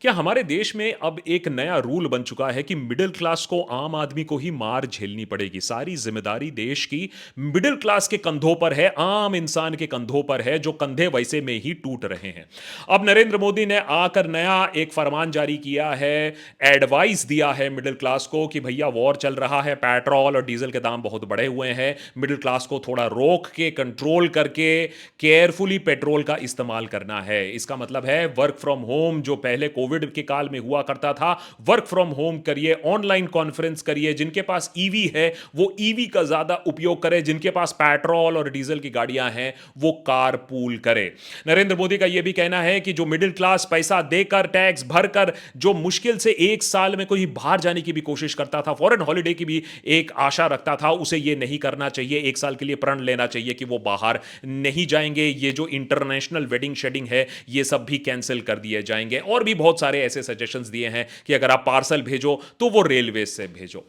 क्या हमारे देश में अब एक नया रूल बन चुका है कि मिडिल क्लास को, आम आदमी को ही मार झेलनी पड़ेगी? सारी जिम्मेदारी देश की मिडिल क्लास के कंधों पर है, आम इंसान के कंधों पर है, जो कंधे वैसे में ही टूट रहे हैं। अब नरेंद्र मोदी ने आकर नया एक फरमान जारी किया है, एडवाइस दिया है मिडिल क्लास को कि भैया वॉर चल रहा है, पेट्रोल और डीजल के दाम बहुत बढ़े हुए हैं, मिडिल क्लास को थोड़ा रोक के, कंट्रोल करके, केयरफुली पेट्रोल का इस्तेमाल करना है। इसका मतलब है वर्क फ्रॉम होम, जो पहले कोविड के काल में हुआ करता था, वर्क फ्रॉम होम करिए, ऑनलाइन कॉन्फ्रेंस करिए, जिनके पास ईवी है वो ईवी का ज्यादा उपयोग करे, जिनके पास पेट्रोल और डीजल की गाड़ियां हैं वो कार पूल करे। नरेंद्र मोदी का यह भी कहना है कि जो मिडिल क्लास पैसा देकर, टैक्स भरकर, जो मुश्किल से एक साल में कोई बाहर जाने की भी कोशिश करता था, फॉरेन हॉलिडे की भी एक आशा रखता था, उसे यह नहीं करना चाहिए। एक साल के लिए प्रण लेना चाहिए कि वो बाहर नहीं जाएंगे। ये जो इंटरनेशनल वेडिंग शेडिंग है ये सब भी कैंसिल कर दिए जाएंगे। और भी बहुत सारे ऐसे सजेशंस दिए हैं कि अगर आप पार्सल भेजो तो वो रेलवे से भेजो।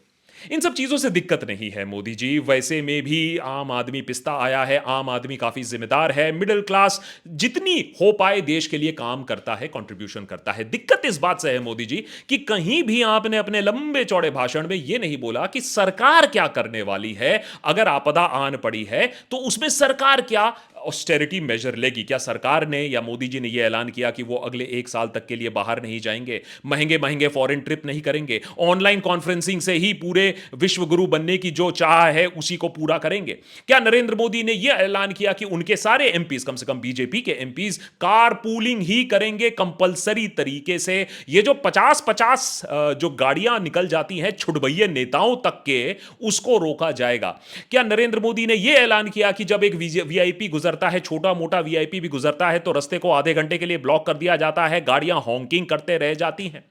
इन सब चीजों से दिक्कत नहीं है मोदी जी, वैसे में भी आम आदमी पिसता आया है, आम आदमी काफी जिम्मेदार है, मिडिल क्लास जितनी हो पाए देश के लिए काम करता है, कंट्रीब्यूशन करता है। दिक्कत इस बात से है मोदी जी कि कहीं भी आपने अपने लंबे चौड़े भाषण में यह नहीं बोला कि सरकार क्या करने वाली है। अगर आपदा आन पड़ी है तो उसमें सरकार क्या ऑस्टेरिटी मेजर लेगी? क्या सरकार ने या मोदी जी ने यह ऐलान किया कि वो अगले एक साल तक के लिए बाहर नहीं जाएंगे, महंगे महंगे फॉरेन ट्रिप नहीं करेंगे, ऑनलाइन कॉन्फ्रेंसिंग से ही पूरे विश्व गुरु बनने की जो चाह है उसी को पूरा करेंगे? क्या नरेंद्र मोदी ने यह ऐलान किया कि उनके सारे एमपीज, कम से कम बीजेपी के एमपीज, कार पूलिंग ही करेंगे कंपलसरी तरीके से? ये जो 50-50 जो गाड़ियां निकल जाती हैं छुड़भैये नेताओं तक के, उसको रोका जाएगा? क्या नरेंद्र मोदी ने यह ऐलान किया कि जब एक वीआईपी गुजरता है, छोटा मोटा वीआईपी भी गुजरता है, तो रास्ते को आधे घंटे के लिए ब्लॉक कर दिया जाता है, गाड़ियां हॉकिंग करते रह जाती हैं?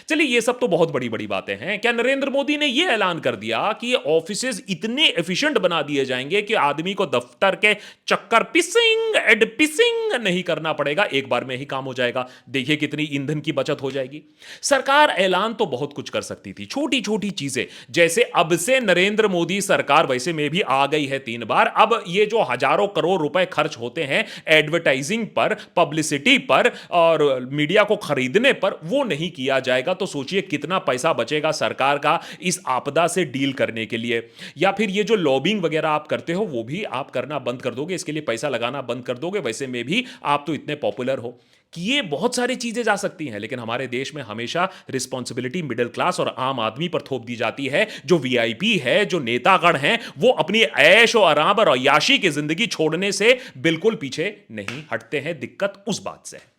चलिए ये सब तो बहुत बड़ी बड़ी बातें हैं। क्या नरेंद्र मोदी ने यह ऐलान कर दिया कि ऑफिसेज इतने एफिशिएंट बना दिए जाएंगे कि आदमी को दफ्तर के चक्कर पिसिंग एड पिसिंग नहीं करना पड़ेगा, एक बार में ही काम हो जाएगा? देखिए कितनी ईंधन की बचत हो जाएगी। सरकार ऐलान तो बहुत कुछ कर सकती थी, छोटी छोटी चीजें, जैसे अब से नरेंद्र मोदी सरकार वैसे में भी आ गई है 3 बार। अब ये जो हजारों करोड़ रुपए खर्च होते हैं एडवर्टाइजिंग पर, पब्लिसिटी पर और मीडिया को खरीदने पर, वो नहीं किया जाएगा। तो सोचिए कितना पैसा बचेगा सरकार का इस आपदा से डील करने के लिए। या फिर ये जो लॉबिंग वगैरह आप करते हो वो भी आप करना बंद कर दोगे, इसके लिए पैसा लगाना बंद कर दोगे, वैसे में भी आप तो इतने पॉपुलर हो। कि ये बहुत सारी चीजें जा सकती हैं, लेकिन हमारे देश में हमेशा रिस्पॉन्सिबिलिटी मिडिल क्लास और आम आदमी पर थोप दी जाती है। जो वीआईपी है, जो नेतागण हैं, वो अपनी ऐश और आराम और अय्याशी की जिंदगी छोड़ने से बिल्कुल पीछे नहीं हटते हैं। दिक्कत उस बात से है।